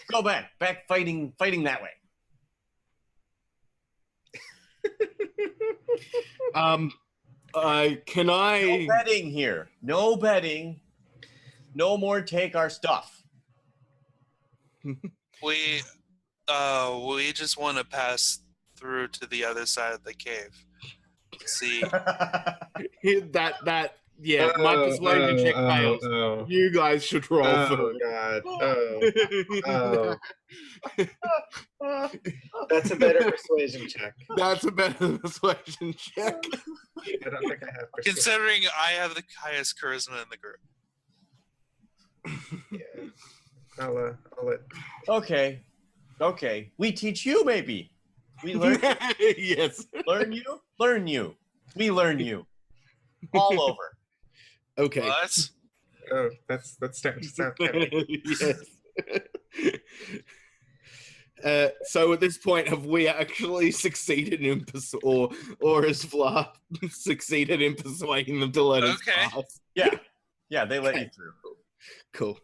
Go back fighting that way. Can I? No betting here. No betting. No more take our stuff. We just want to pass through to the other side of the cave. See, Yeah, my persuasion check fails. You guys should roll Oh for God! That's a better persuasion check. That's a better persuasion check. I don't think I have persuasion. considering I have the highest charisma in the group. Yeah. I'll let. Okay. We teach you, maybe. We learn. Yes. Learn you. We learn you. All over. Okay. What? Oh, that's starting to sound kind of. Yes. So at this point, have we actually succeeded in or has Fla succeeded in persuading them to let us pass? Yeah, they let you through. Cool.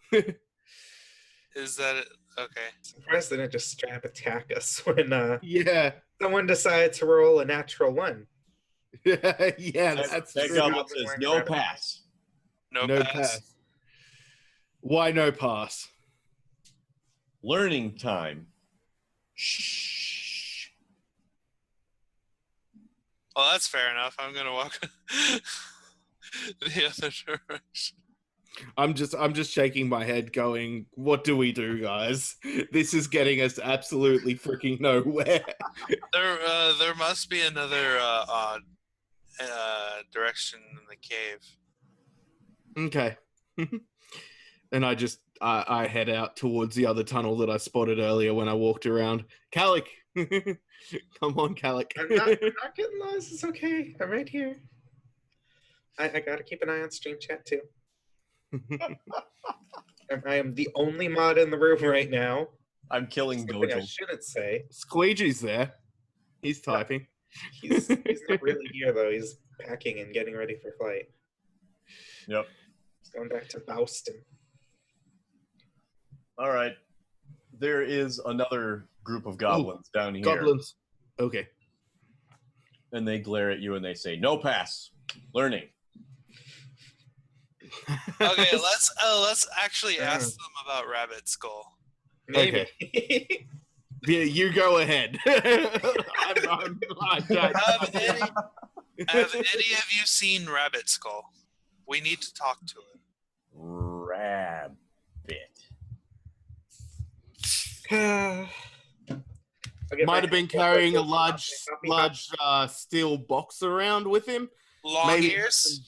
Is that it? Okay? Surprised they didn't just straight up attack us when someone decided to roll a natural one. Yeah, that's that true. goblin says no pass. No pass. Why no pass? Learning time. Shh. Well, that's fair enough. I'm gonna walk the other direction. I'm just shaking my head, going, "What do we do, guys? This is getting us absolutely freaking nowhere." There must be another direction in the cave. Okay. And I head out towards the other tunnel that I spotted earlier when I walked around. Calic, come on, Calic. I'm not getting lost. It's okay. I'm right here. I gotta keep an eye on stream chat too. I am the only mod in the room right now. I'm killing Something I Gojal. shouldn't say. Squeegee's there. He's typing. He's not really here though. He's packing and getting ready for flight. Yep. He's going back to Boston. All right. There is another group of goblins down here. Goblins. Okay. And they glare at you and they say, no pass. Learning. Okay, let's actually ask them about Rabbit Skull. Maybe. Okay. Yeah, you go ahead. Have any of you seen Rabbit Skull? We need to talk to it. Rabbit. Might have been carrying a large steel box around with him. Long ears?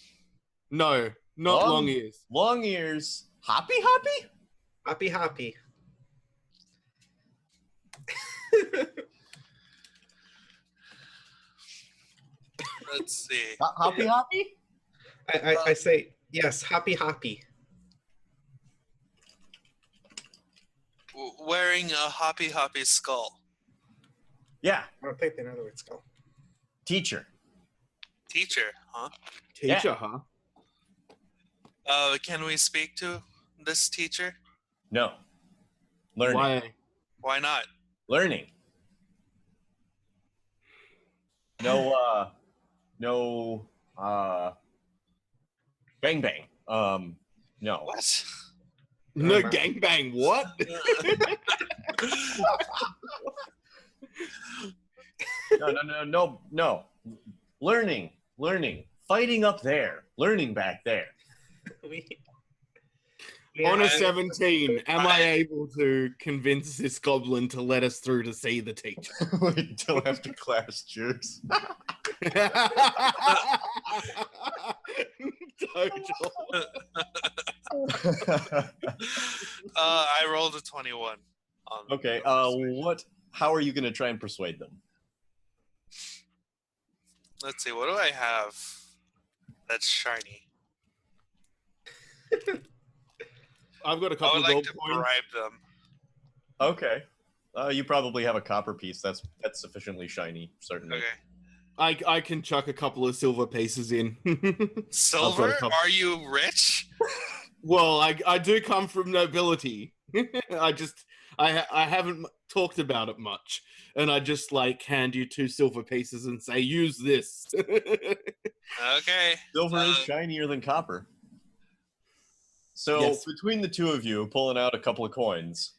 No, not long ears. Long ears. Hoppy? Hoppy. Let's see. Hoppy? I say yes, hoppy. Wearing a hoppy skull. Yeah. I don't think they know the word skull. Teacher, huh? Teacher, huh? Can we speak to this teacher? No. Learning. Why not? Learning. No, bang. No. What? No gangbang, what? No. Learning. Fighting up there. Learning back there. On a 17, am I able to convince this goblin to let us through to see the teacher? We don't have to class jokes. I rolled a 21. Okay, how are you going to try and persuade them? Let's see, what do I have that's shiny? I've got a couple I of would like gold to coins. bribe them. Okay. You probably have a copper piece. That's sufficiently shiny, certainly. Okay. I can chuck a couple of silver pieces in. Silver? Are you rich? Well, I do come from nobility. I haven't talked about it much, and I just like hand you 2 silver pieces and say, use this. Okay. Silver is shinier than copper. So Yes. between the two of you pulling out a couple of coins,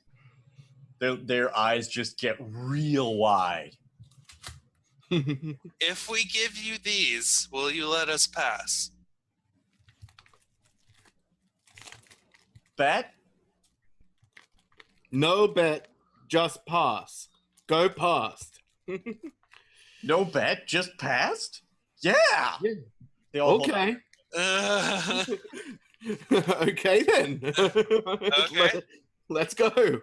their eyes just get real wide. If we give you these, will you let us pass? Bet? No bet, just pass. Go past. No bet? Just passed? Yeah! Yeah. They all hold Okay. Okay. Okay then. Let's go.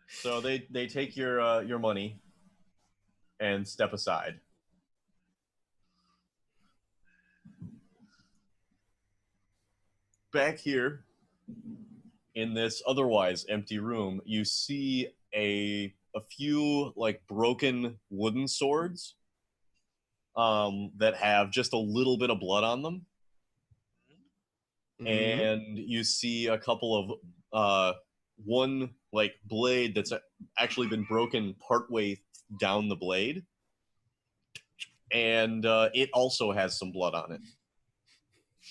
So they take your money and step aside. Back here in this otherwise empty room, you see a few like broken wooden swords that have just a little bit of blood on them. And you see a couple of one like blade that's actually been broken partway down the blade, and it also has some blood on it.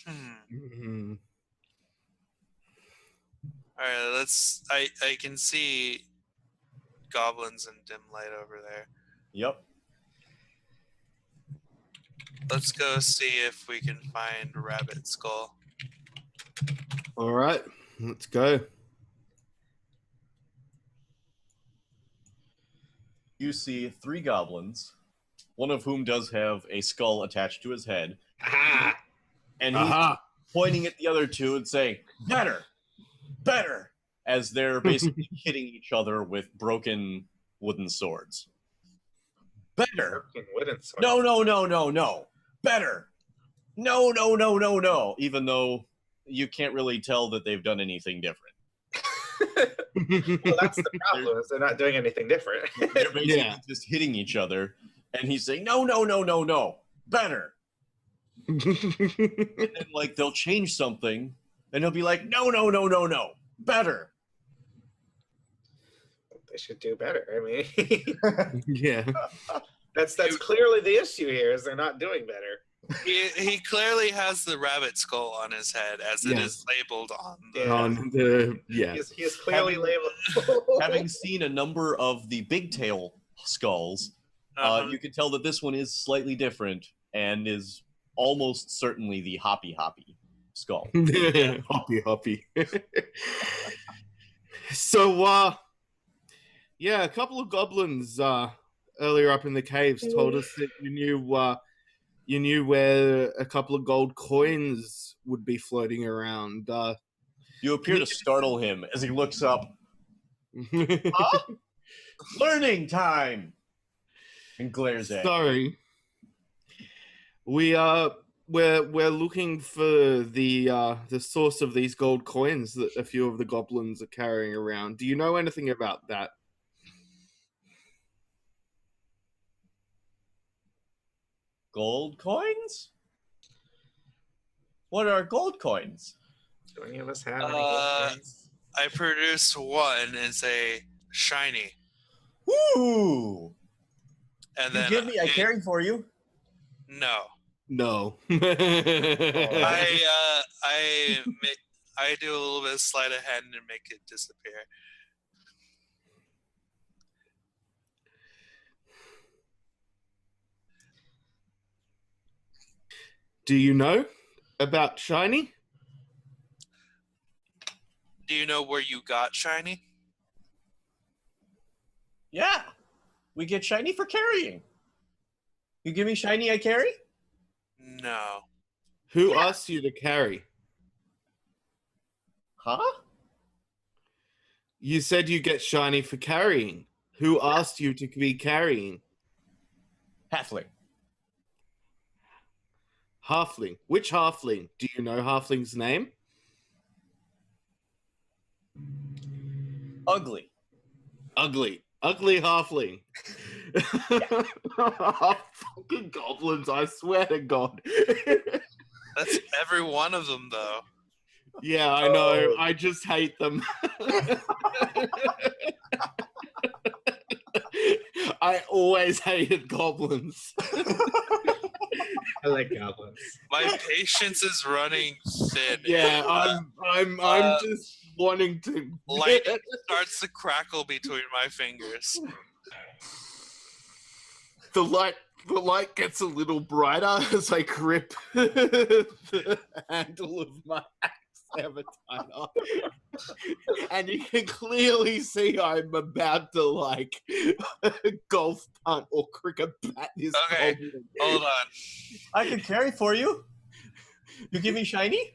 Mhm. All right, let's. I can see goblins in dim light over there. Yep. Let's go see if we can find Rabbit Skull. All right, let's go. You see 3 goblins, one of whom does have a skull attached to his head, and he's pointing at the other 2 and saying, "Better, better," as they're basically hitting each other with broken wooden swords. Better. Broken wooden sword. No, no, no, no, no. Better. No, no, no, no, no. Even though you can't really tell that they've done anything different. Well, that's the problem. Is they're not doing anything different. They're basically just hitting each other, and he's saying, "No, no, no, no, no. Better." And then, like, they'll change something, and he'll be like, "No, no, no, no, no. Better." They should do better. I mean, Yeah. that's clearly the issue here. Is they're not doing better. He clearly has the rabbit skull on his head, as it is labeled on the. Yeah. On the He is clearly labeled. Having seen a number of the big tail skulls, you can tell that this one is slightly different and is almost certainly the hoppy skull. Hoppy. So, yeah, a couple of goblins earlier up in the caves told us that you knew where a couple of gold coins would be floating around. You appear to startle him as he looks up. Huh? Learning time! And glares at you. Sorry. We're looking for the source of these gold coins that a few of the goblins are carrying around. Do you know anything about that? Gold coins? What are gold coins? Do any of us have any gold coins? I produce one and say shiny, Woo! and You then give me, I carry for you. No, No. I do a little bit of sleight of hand and make it disappear. Do you know about shiny? Do you know where you got shiny? Yeah. We get shiny for carrying. You give me shiny, I carry? No. Who asked you to carry? Huh? You said you get shiny for carrying. Who asked you to be carrying? Halfling. Halfling. Which halfling? Do you know halfling's name? Ugly. Ugly halfling. Fucking goblins, I swear to God. That's every one of them, though. Yeah, I know. I just hate them. I always hated goblins. I like goblins. My patience is running thin. Yeah, I'm just wanting to. Lightning starts to crackle between my fingers. The light gets a little brighter as I grip the handle of my axe avatar. And you can clearly see I'm about to like golf punt or cricket bat this Okay, goblin. hold on. I can carry for you. You give me shiny?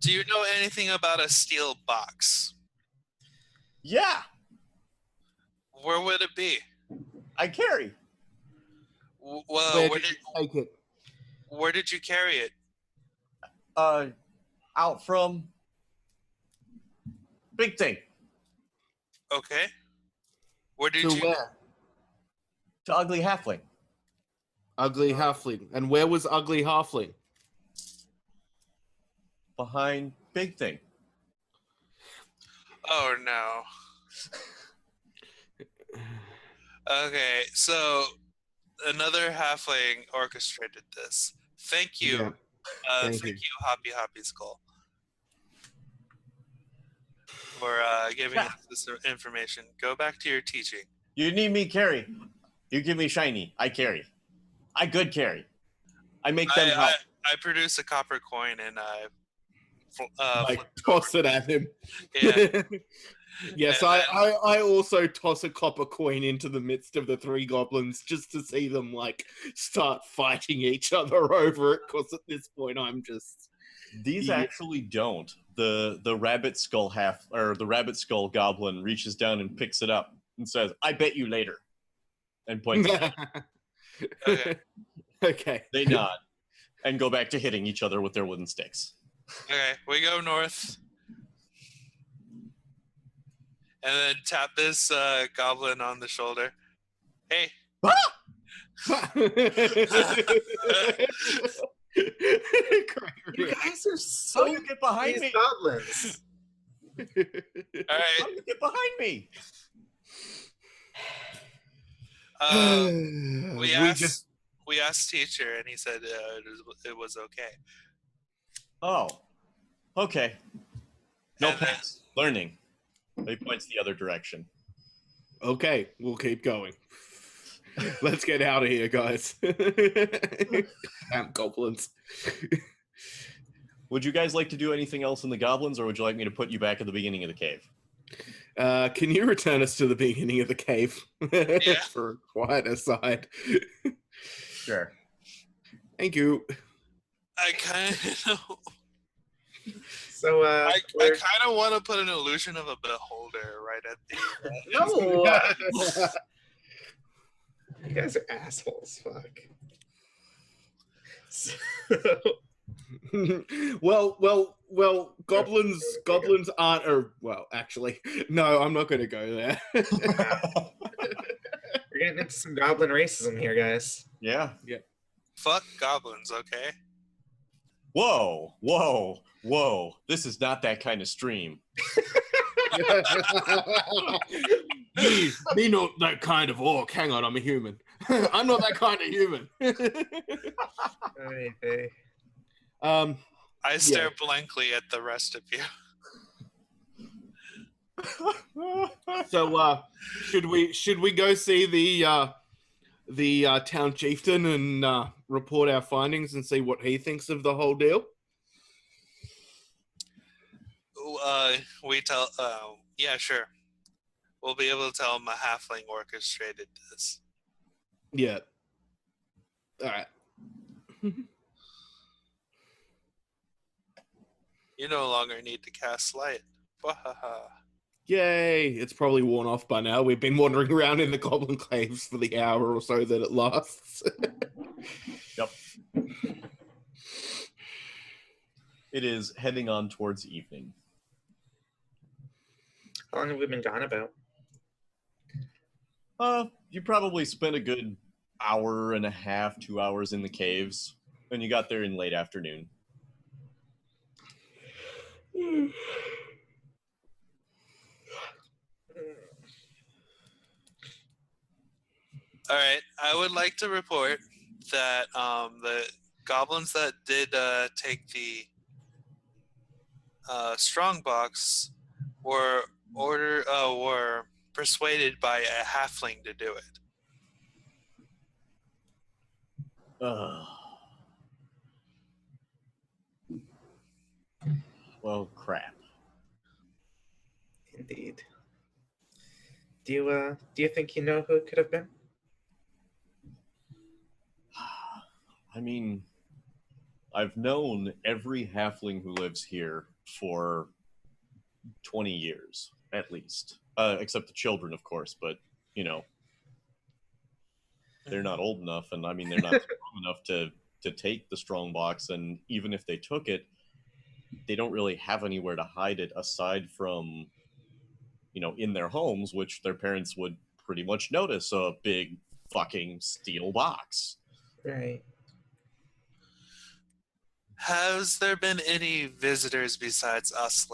Do you know anything about a steel box? Yeah, Where would it be? I carry. Well, Where did you take it? where did you carry it? Out from Big Thing Okay. Where did To you? where? to Ugly Halfling. Ugly Halfling. And where was Ugly Halfling? Behind Big Thing. Oh no. Okay, so another halfling orchestrated this. Thank you. Yeah, Thank you, Hoppy Skull, for giving us this information. Go back to your teaching. You need me carry. You give me shiny. I carry. I good carry. I make them help. I produce a copper coin and like toss it at him. Yeah. Yes, And I also toss a copper coin into the midst of the three goblins just to see them like start fighting each other over it. Because at this point, I'm just These actually don't. The rabbit skull the rabbit skull goblin reaches down and picks it up and says, "I bet you later," and points. Okay. Okay. They nod and go back to hitting each other with their wooden sticks. Okay, we go north. And then tap this goblin on the shoulder. Hey. You guys are so You get behind me. goblins. All right. How you get behind me? We asked teacher, and he said it was okay. Oh, okay. No And then- pass. Learning. He points the other direction. Okay, we'll keep going. Let's get out of here, guys. Damn goblins. Would you guys like to do anything else in the goblins, or would you like me to put you back at the beginning of the cave? Can you return us to the beginning of the cave for a quiet aside? Sure. Thank you. I kind of. So I kind of want to put an illusion of a beholder right at the. no. You guys are assholes. Fuck. So, well, goblins aren't, or, well, actually, no, I'm not going to go there. we're getting into some goblin racism here, guys. Yeah. Fuck goblins, okay? Whoa, whoa, whoa. This is not that kind of stream. Me not that kind of orc. Hang on, I'm a human. I'm not that kind of human. Hey. I stare blankly at the rest of you. So, should we go see the town chieftain and report our findings and see what he thinks of the whole deal? We tell. Yeah, sure. We'll be able to tell him a halfling orchestrated this. Yeah. All right. You no longer need to cast light. Yay! It's probably worn off by now. We've been wandering around in the goblin caves for the hour or so that it lasts. Yep. It is heading on towards evening. How long have we been gone about? You probably spent a good hour and a half, 2 hours in the caves, and you got there in late afternoon. All right, I would like to report that the goblins that did take the strongbox were persuaded by a halfling to do it. Well, crap. Indeed. Do you think you know who it could have been? I mean, I've known every halfling who lives here for 20 years, at least. Except the children, of course, but, you know, they're not old enough, and I mean, they're not strong enough to take the strong box, and even if they took it, they don't really have anywhere to hide it aside from, you know, in their homes, which their parents would pretty much notice a big fucking steel box. Right. Has there been any visitors besides us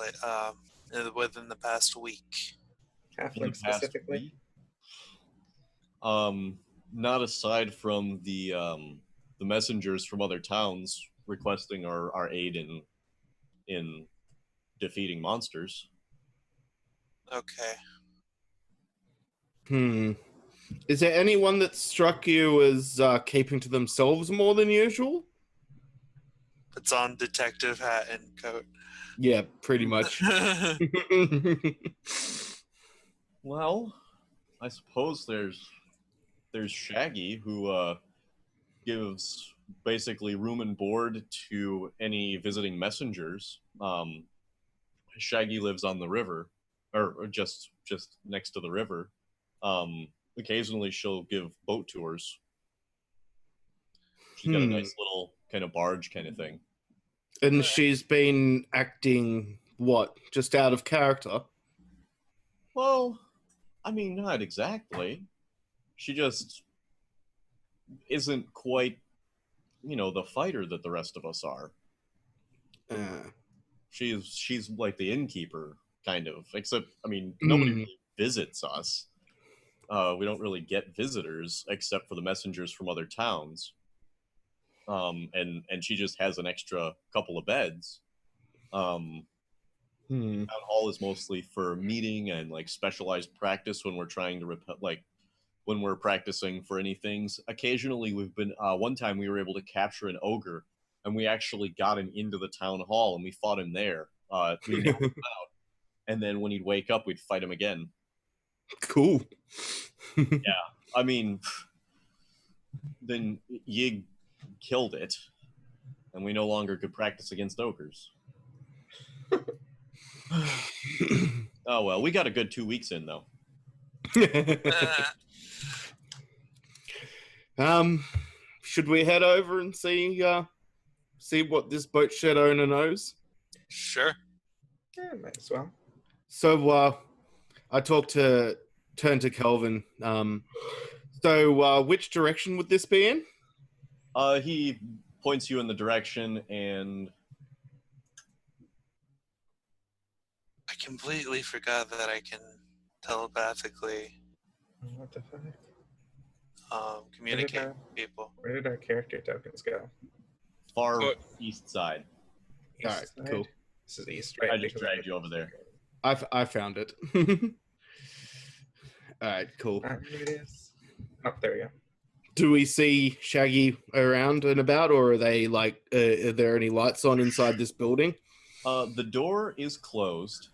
within the past week? Halfling specifically? Not aside from the messengers from other towns requesting our aid in defeating monsters. Okay. Is there anyone that struck you as keeping to themselves more than usual? It's on detective hat and coat. Yeah, pretty much. Well, I suppose there's Shaggy, who gives basically room and board to any visiting messengers. Shaggy lives on the river, or just next to the river. Occasionally, she'll give boat tours. She's got a nice little kind of barge kind of thing. And she's been acting, what, just out of character? Well, I mean, not exactly. She just isn't quite, you know, the fighter that the rest of us are. She's like the innkeeper, kind of. Except, I mean, nobody really visits us. We don't really get visitors except for the messengers from other towns. And she just has an extra couple of beds. Town hall is mostly for meeting and like specialized practice when we're trying to when we're practicing for any things. Occasionally, we've been one time we were able to capture an ogre, and we actually got him into the town hall and we fought him there. We knocked him out, and then when he'd wake up, we'd fight him again. Cool. Yeah, I mean, then Yig killed it, and we no longer could practice against ogres. Oh well, we got a good 2 weeks in though. Should we head over and see what this boat shed owner knows? Sure. Yeah, might as well. So I turn to Kelvin. So which direction would this be in? He points you in the direction, and I completely forgot that I can telepathically What the fuck? communicate with people. Where did our character tokens go? far east side. All right, East side? cool. This is east, right? I just dragged you over there. I found it. All right, cool. Here it is. Oh, there we go. Do we see Shaggy around and about, or are they like? Are there any lights on inside this building? The door is closed,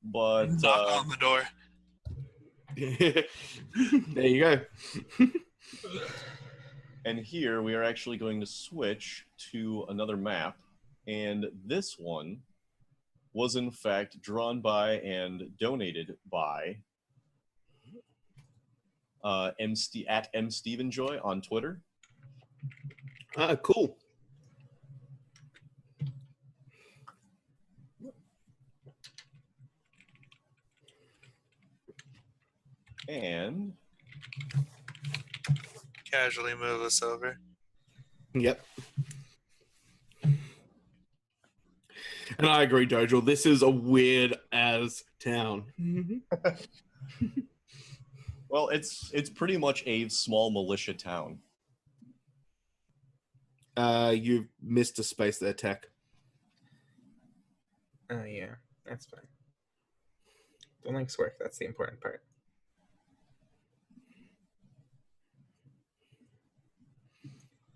but Knock on the door. There you go. and here we are actually going to switch to another map, and this one was in fact drawn by and donated by at mstevenjoy on Twitter. Cool. And Casually move us over. Yep. And I agree, Jojo. This is a weird as town. Well, it's pretty much a small militia town. You've missed a space there, Tech. Oh, yeah. That's fine. The links work. That's the important part.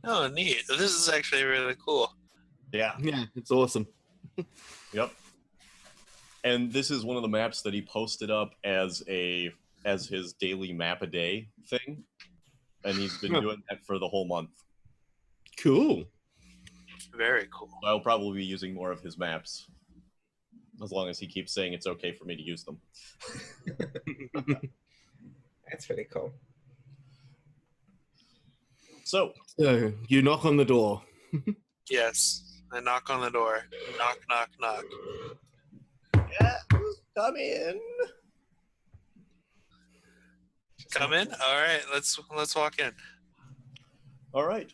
Oh, neat. This is actually really cool. Yeah. Yeah, it's awesome. Yep. And this is one of the maps that he posted up as his daily map a day thing. And he's been doing that for the whole month. Cool. Very cool. I'll probably be using more of his maps. As long as he keeps saying it's okay for me to use them. That's pretty cool. So you knock on the door. Yes. I knock on the door. Knock, knock, knock. yeah, come in. Come in? Alright, let's walk in. All right.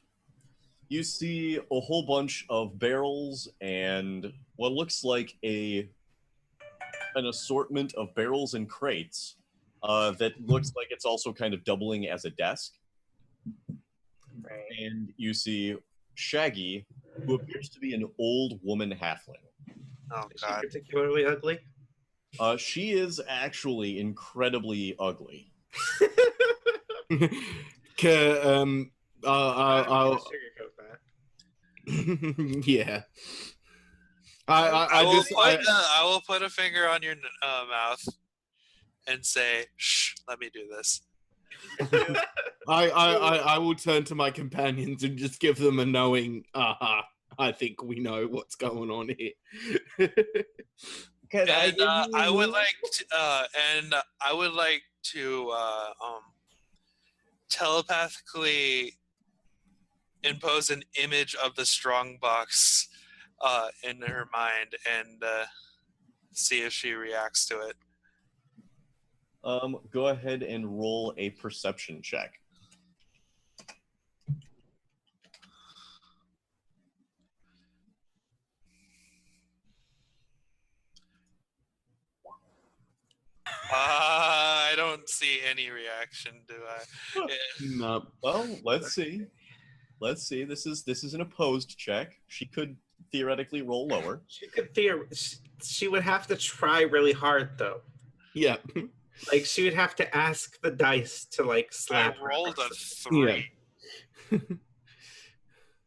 You see a whole bunch of barrels and what looks like an assortment of barrels and crates that looks like it's also kind of doubling as a desk. Right. And you see Shaggy, who appears to be an old woman halfling. Oh Is she god. particularly ugly? She is actually incredibly ugly. I'll sugarcoat that. Yeah. I will put a finger on your mouth and say, "Shh, let me do this." I will turn to my companions and just give them a knowing. I think we know what's going on here. Can I And give you I would room? like to telepathically impose an image of the strong box in her mind and see if she reacts to it. Go ahead and roll a perception check. I don't see any reaction, do I? No. Well, let's see. Let's see. This is an opposed check. She could theoretically roll lower. She could she would have to try really hard though. Yeah. Like she would have to ask the dice to like slap. I rolled a her. 3. Yeah.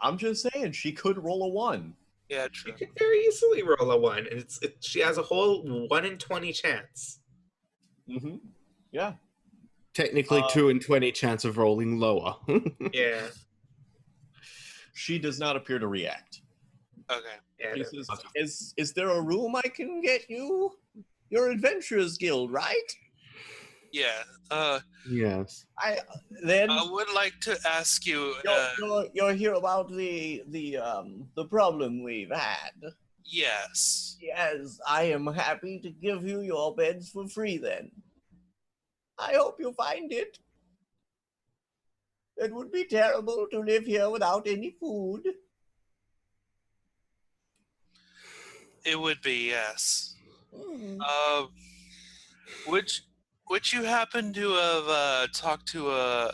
I'm just saying she could roll a 1. Yeah, She true. could very easily roll a 1. And she has a whole 1 in 20 chance. Mm-hmm. Yeah. Technically, 2 in 20 chance of rolling lower. Yeah. She does not appear to react. Okay. Yeah. She says, is there a room I can get you? Your Adventurers Guild, right? Yeah. Yes. I would like to ask you. You're here about the problem we've had. Yes. Yes, I am happy to give you your beds for free then. I hope you find it. It would be terrible to live here without any food. It would be, yes. Mm. Would you happen to have talked to a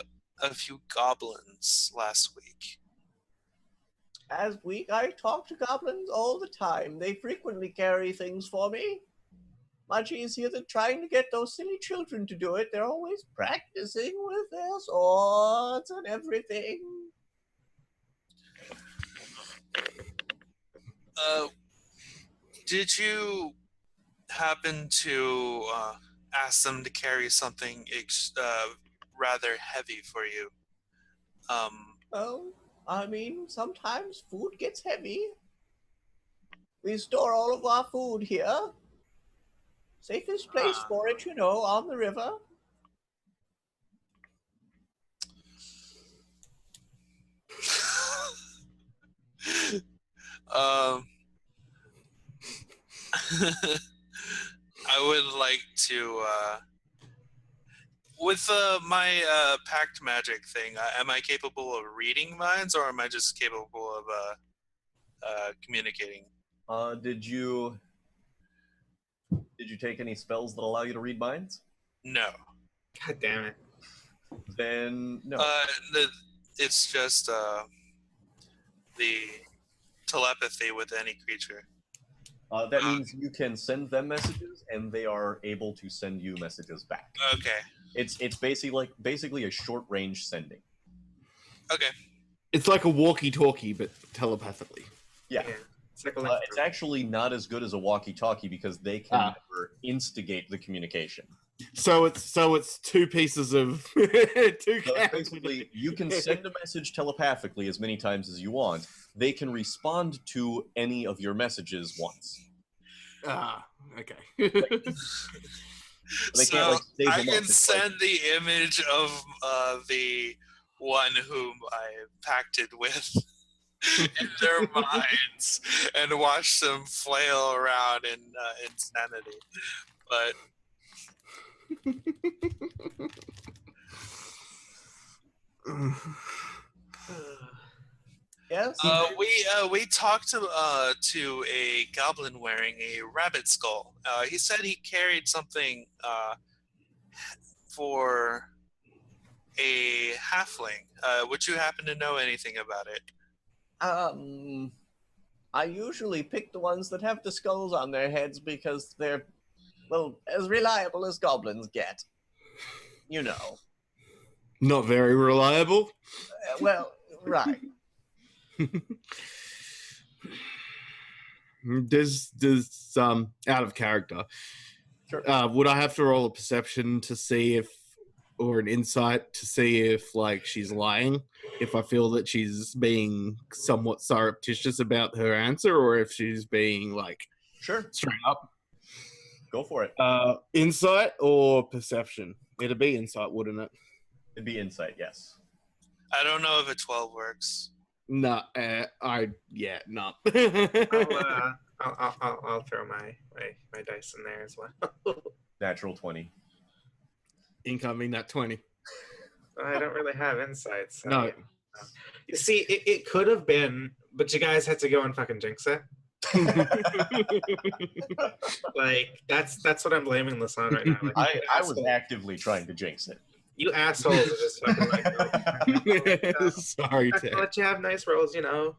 few goblins last week? Last week, I talk to goblins all the time. They frequently carry things for me. Much easier than trying to get those silly children to do it. They're always practicing with their swords and everything. Did you happen to ask them to carry something rather heavy for you? Oh, I mean, sometimes food gets heavy. We store all of our food here. Safest place for it, on the river. I would like to, with my pact magic thing, am I capable of reading minds, or am I just capable of communicating Did you take any spells that allow you to read minds? No. God damn it. Then no. It's just the telepathy with any creature. That means you can send them messages, and they are able to send you messages back. Okay. It's basically a short range sending. Okay. It's like a walkie-talkie, but telepathically. Yeah. It's like a It's actually not as good as a walkie-talkie because they can never instigate the communication. So it's two pieces of two So cats. basically, you can send a message telepathically as many times as you want. They can respond to any of your messages once. Okay. They So can't, save I them can up. It's send the image of the one whom I pacted with in their minds and watch them flail around in insanity. But yes. we talked to a goblin wearing a rabbit skull. He said he carried something for a halfling. Would you happen to know anything about it? I usually pick the ones that have the skulls on their heads because they're, well, as reliable as goblins get. You know. Not very reliable. Well, right. Does out of character. Sure. Would I have to roll a perception to see if, or an insight to see if like she's lying? If I feel that she's being somewhat surreptitious about her answer, or if she's being like Sure. straight up. Go for it. Insight or perception? It'd be insight, wouldn't it? It'd be insight, yes. I don't know if a 12 works. No, no. I'll throw my dice in there as well. Natural 20. Incoming that 20. I don't really have insights. So No. You see, it could have been, but you guys had to go and fucking jinx it. Like that's what I'm blaming this on right now. Like, I was actively trying to jinx it. You assholes are just fucking like, Sorry, I Ted. let you have nice rolls, you know.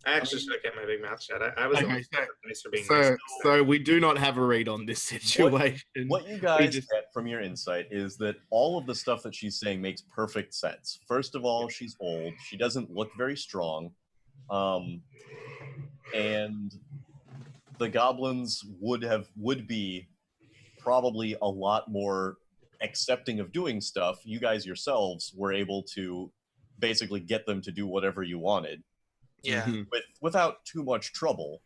I actually should have kept my big mouth shut. I was Okay, nice for being nice. So we do not have a read on this situation. What you guys get from your insight is that all of the stuff that she's saying makes perfect sense. First of all, she's old. She doesn't look very strong. And the goblins would be probably a lot more accepting of doing stuff. You guys yourselves were able to basically get them to do whatever you wanted. Yeah. Without too much trouble.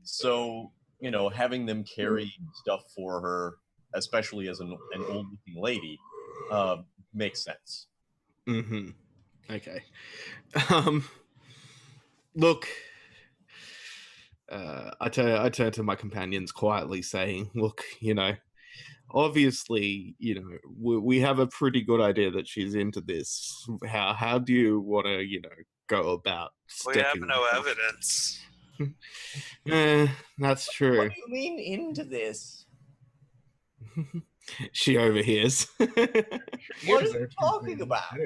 So, you know, having them carry stuff for her, especially as an old-looking lady, makes sense. Okay. Look, I turn to my companions quietly saying, look, you know, obviously, you know, we have a pretty good idea that she's into this. How do you want to, you know, go about We have stepping no evidence. That's true. What do you mean into this? She overhears. What are you talking about?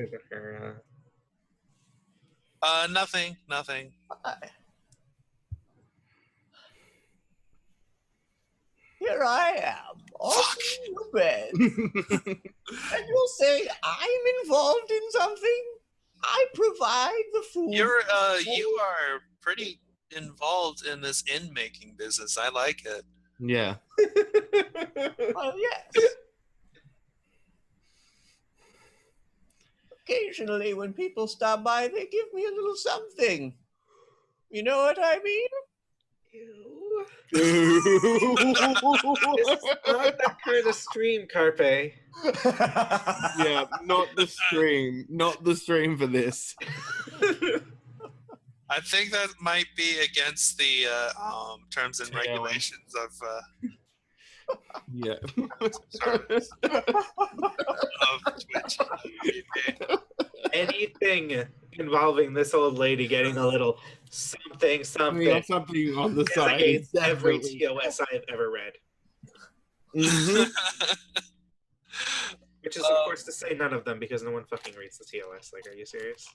Nothing. Here I am, off in your bed. And you'll say I'm involved in something? I provide the food. You are pretty involved in this inn making business. I like it. Yeah. Well, yes. Occasionally, when people stop by, they give me a little something. You know what I mean? This is not that kind of stream, Carpe. Yeah, not the stream for this. I think that might be against the terms and Tail. regulations of Yeah. of Twitch. involving this old lady getting a little something Something on the is side. against every Definitely. TOS I have ever read. Mhm. Which is, of course, to say none of them because no one fucking reads the TOS. Like, are you serious?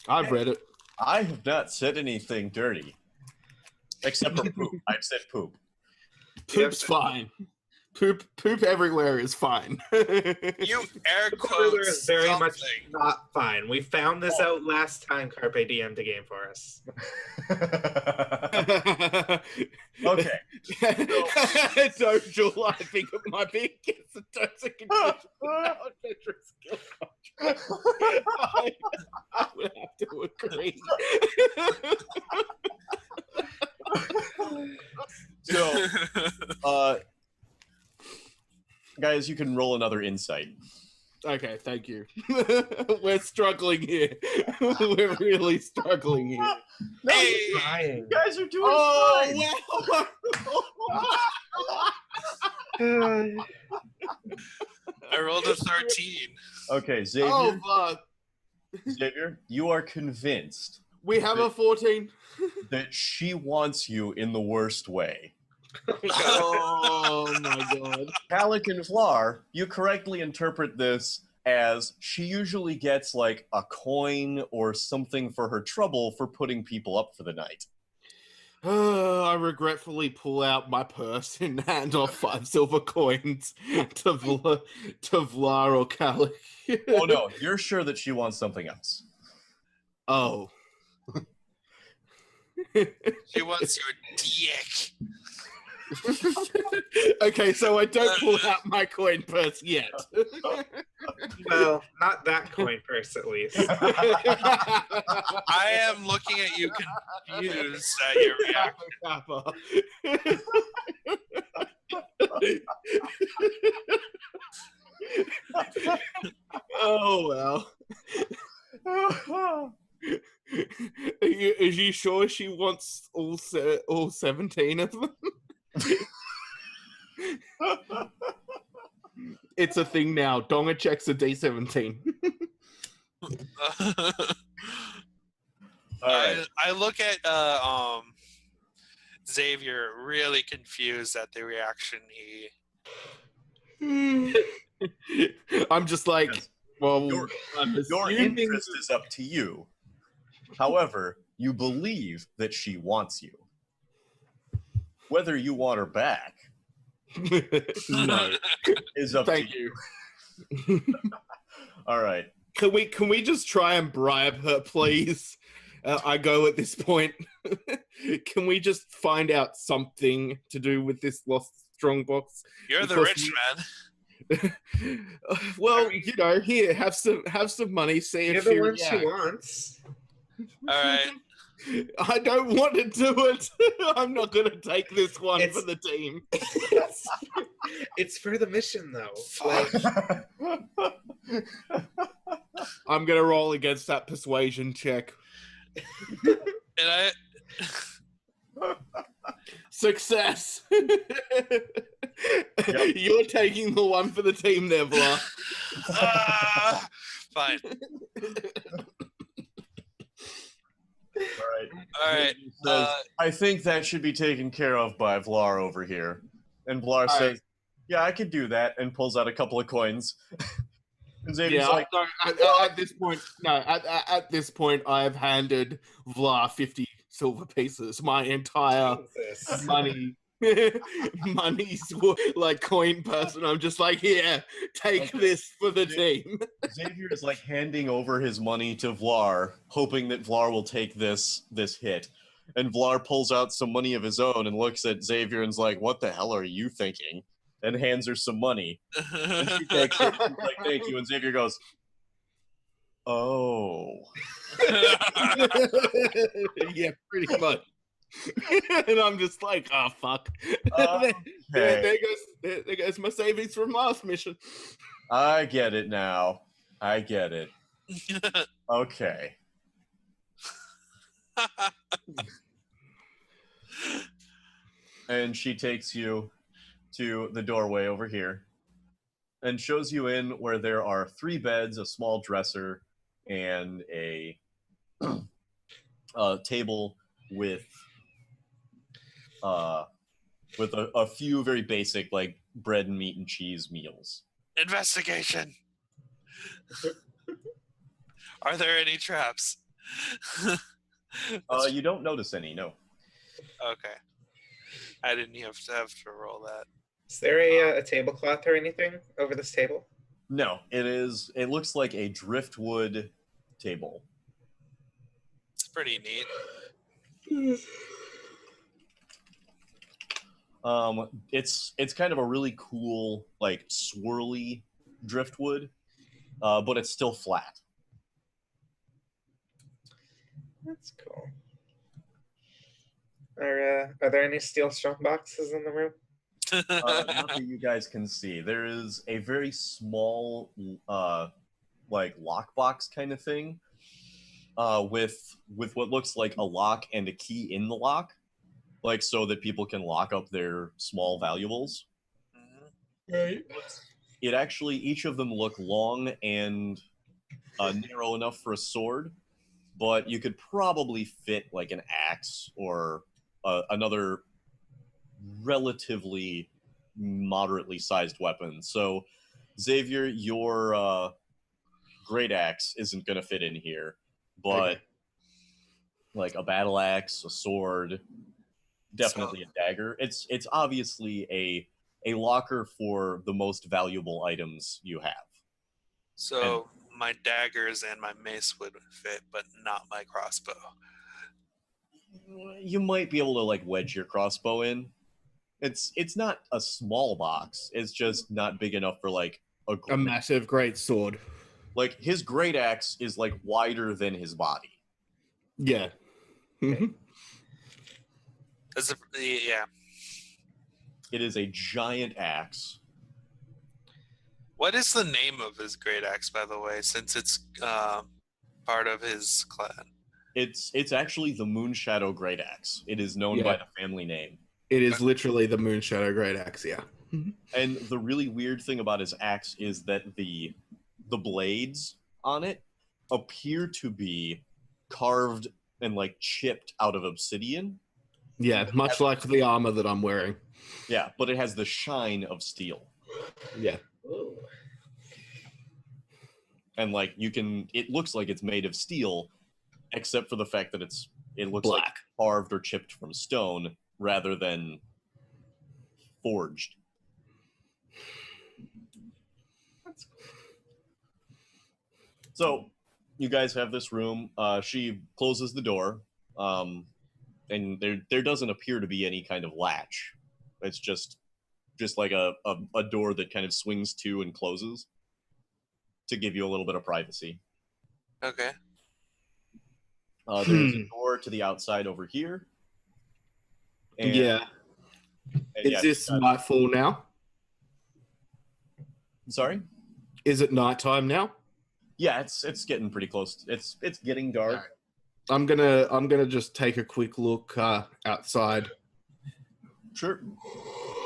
I've read it. I have not said anything dirty. Except for poop. I've said poop. Poop's fine. Poop everywhere is fine. You air Everywhere quotes is very much something. not fine. We found this out last time Carpe DM'd a game for us. Okay. Social, I think it might be against the terms and conditions of adventurous skill contract. I would have to agree. So, guys, you can roll another insight. Okay, thank you. We're struggling here. We're really struggling here. No, Hey! you guys are doing fine. Wow. I rolled a 13. Okay, Xavier. Oh, fuck. Xavier, you are convinced We have a 14. that she wants you in the worst way. Oh my god. Alec and Vlar, you correctly interpret this as she usually gets like a coin or something for her trouble for putting people up for the night. I regretfully pull out my purse and hand off 5 silver coins to Vlar or Calic. Oh no, you're sure that she wants something else. Oh. She wants your dick. Okay, so I don't pull out my coin purse yet. Well, not that coin purse, at least. I am looking at you confused at your reaction. Oh well. Is you sure she wants all 17 of them? It's a thing now. Donga checks a D17. I look at Xavier really confused at the reaction he. I'm just like, Yes. well, Your I'm Your assuming- interest is up to you. However, you believe that she wants you. Whether you want her back No. is up Thank to you. All right. Can we just try and bribe her, please? I go at this point. Can we just find out something to do with this lost strongbox? You're the Because rich man. Well, you know, here, have some money. See You're if the she one she reacts. wants. All right. I don't want to do it. I'm not going to take this one It's- for the team. It's for the mission, though. Like, I'm going to roll against that persuasion check. And I. Success. Yep. You're taking the one for the team there, Vla. Fine. All All right. Says, I think that should be taken care of by Vlar over here. And Vlar All says, yeah, I could do that, and pulls out a couple of coins. And Xavier's Yeah, like, at this point, no. At this point, I've handed Vla 50 silver pieces. My entire Jesus. money's like coin person. I'm just like, here, take Okay. this for the team. Xavier is like handing over his money to Vlar, hoping that Vlar will take this hit. And Vlar pulls out some money of his own and looks at Xavier and's like, what the hell are you thinking? And hands her some money. And she takes it and she's like, thank you. And Xavier goes, oh. Yeah, pretty much. And I'm just like, oh fuck. Okay. There goes my savings from last mission. I get it now. I get it. Okay. And she takes you to the doorway over here and shows you in where there are 3 beds, a small dresser, and a table with a few very basic like bread and meat and cheese meals. Investigation. Are there any traps? You don't notice any, no. Okay. I didn't have to roll that. Is there a tablecloth or anything over this table? No, it looks like a driftwood table. It's pretty neat. It's kind of a really cool, like swirly driftwood, but it's still flat. That's cool. Are there any steel strong boxes in the room? Not that you guys can see. There is a very small, like lockbox kind of thing, with what looks like a lock and a key in the lock, like so that people can lock up their small valuables. Right. It actually, each of them look long and narrow enough for a sword, but you could probably fit like an axe or another relatively moderately sized weapon. So, Xavier, your great axe isn't going to fit in here, but like a battle axe, a sword, definitely a dagger. It's obviously a locker for the most valuable items you have. So my daggers and my mace would fit, but not my crossbow. You might be able to like wedge your crossbow in. It's not a small box. It's just not big enough for like a massive great sword. Like his great axe is like wider than his body. Yeah. Mm-hmm. Yeah. It is a giant axe. What is the name of his great axe, by the way, since it's part of his clan? It's actually the Moonshadow Great Axe. It is known by the family name. It is literally the Moonshadow Great Axe, yeah. And the really weird thing about his axe is that the blades on it appear to be carved and like chipped out of obsidian. Yeah, much like the armor that I'm wearing. Yeah, but it has the shine of steel. Yeah. Ooh. And like it looks like it's made of steel, except for the fact that it looks black, like carved or chipped from stone rather than forged. That's cool. So you guys have this room. She closes the door, and there doesn't appear to be any kind of latch. It's just like a door that kind of swings to and closes to give you a little bit of privacy. Okay. There's a door to the outside over here. And, yeah. Is this nightfall now? Sorry? Is it nighttime now? Yeah, it's getting pretty close. It's getting dark. Right. I'm gonna just take a quick look outside. Sure.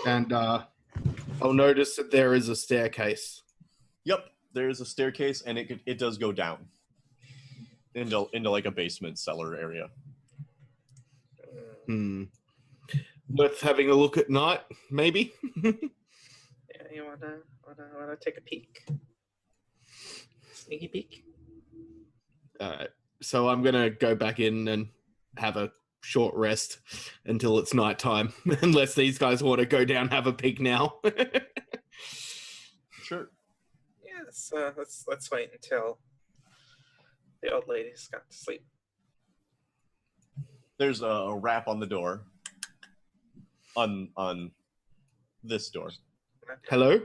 And I'll notice that there is a staircase. Yep, there's a staircase, and it does go down into like a basement cellar area. Worth having a look at night, maybe. Yeah, you wanna take a peek? Sneaky peek. All right. So I'm gonna go back in and have a short rest until it's nighttime, unless these guys want to go down and have a peek now. Sure. Yes. Let's wait until the old lady's got to sleep. There's a rap on the door. On this door. Hello?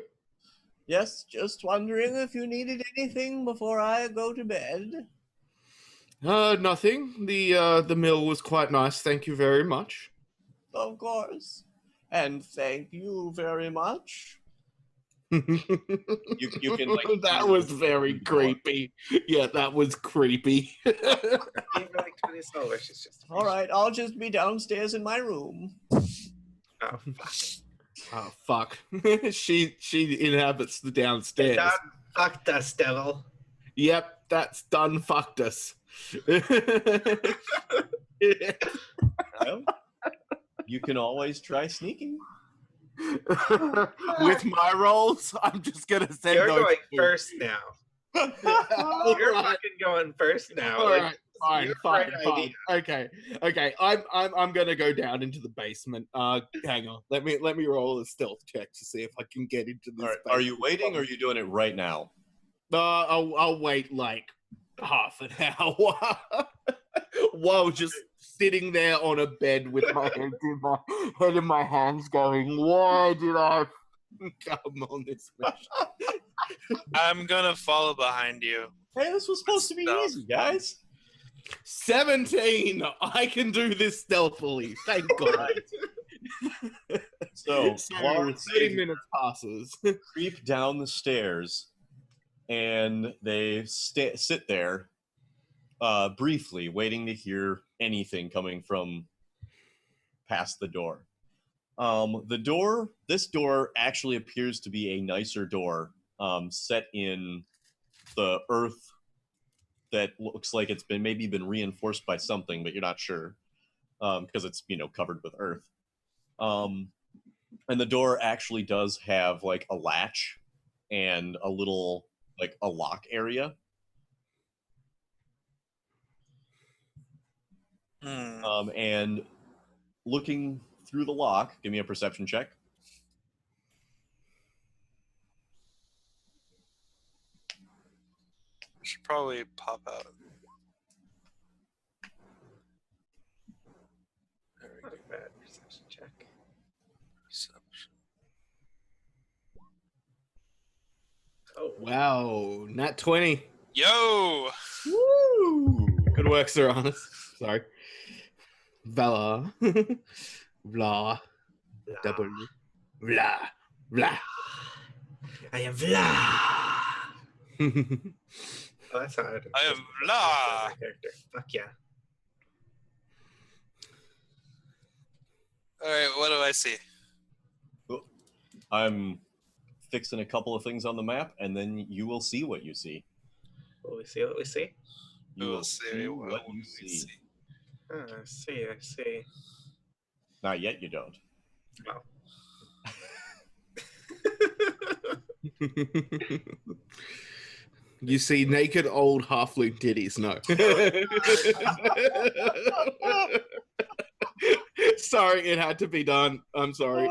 Yes, just wondering if you needed anything before I go to bed. Nothing. The meal was quite nice. Thank you very much. Of course. And thank you very much. You can like that was very creepy. Yeah, that was creepy. Give her like 20 silver. She's just all right. I'll just be downstairs in my room. Oh fuck. Oh fuck. She inhabits the downstairs. God, fuck us, devil. Yep, that's done fucked us. Well, you can always try sneaking. With my rolls, I'm just gonna send You're those going two. first now. All You're right. fucking going first now. All Like, right, fine, your fine, right fine. idea. Okay. I'm gonna go down into the basement. Hang on. Let me roll a stealth check to see if I can get into this. All right, are you waiting or are you doing it right now? I'll wait like half an hour while just sitting there on a bed with my head in my hands, going, "Why did I come on this mission?" I'm gonna follow behind you. Hey, this was supposed to be No. easy, guys. 17. I can do this stealthily. Thank God. So, So, Clark 30 minutes passes. creep down the stairs, and they sit there briefly, waiting to hear anything coming from past the door. This door actually appears to be a nicer door, set in the earth that looks like it's been reinforced by something, but you're not sure because it's covered with earth. And the door actually does have like a latch and a little like a lock area. And looking through the lock, give me a perception check. I should probably pop out. There we Not go. a bad perception check. Perception. Oh, Wow, nat 20. Yo! Woo! Good work, Sir. Sorry. Valor. Blah. Double. Blah. Blah. I am Vla. Oh, that's how I I am Vla. my character. Fuck yeah. All right, what do I see? I'm fixing a couple of things on the map, and then you will see what you see. Will we see what we see? You We'll will see see what what we you see. Oh, I see, I see. Not yet, you don't. Well. You see naked old halfling titties. No. Sorry, it had to be done. I'm sorry.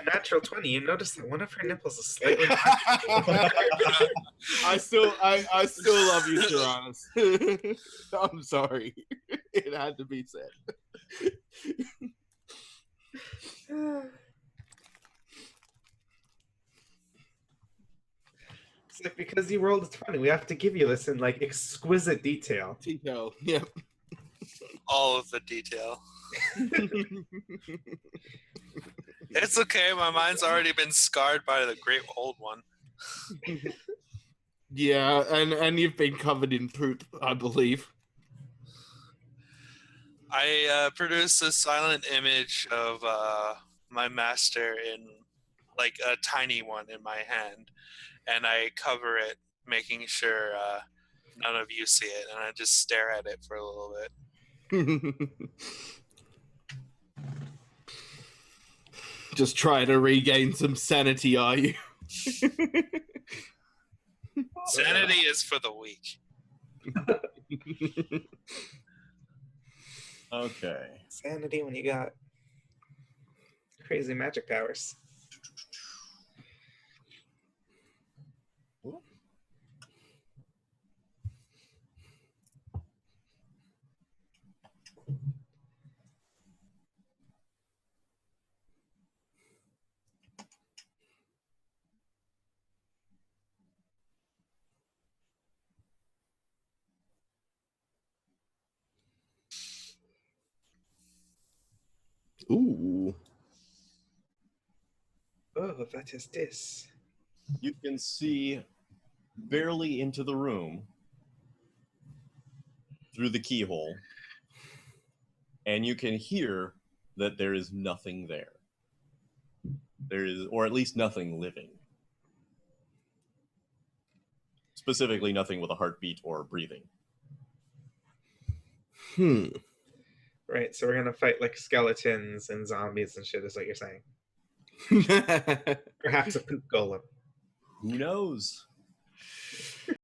Natural 20, you notice that one of her nipples is slightly I still love you, Tyrannus. I'm sorry. It had to be said. It's like because you rolled a 20, we have to give you this in like exquisite detail. Detail. Yep. All of the detail. It's okay. My mind's already been scarred by the Great Old One. Yeah, and you've been covered in poop, I believe. I produced a silent image of my master in like a tiny one in my hand, and I cover it, making sure none of you see it, and I just stare at it for a little bit. Just try to regain some sanity, are you? Sanity is for the weak. Okay. Sanity when you got crazy magic powers. Ooh. Oh, that is this. You can see barely into the room through the keyhole, and you can hear that there is nothing there. There is, or at least nothing living. specifically nothing with a heartbeat or breathing. Right, so we're gonna fight like skeletons and zombies and shit, is what you're saying. Perhaps a poop golem. Who knows?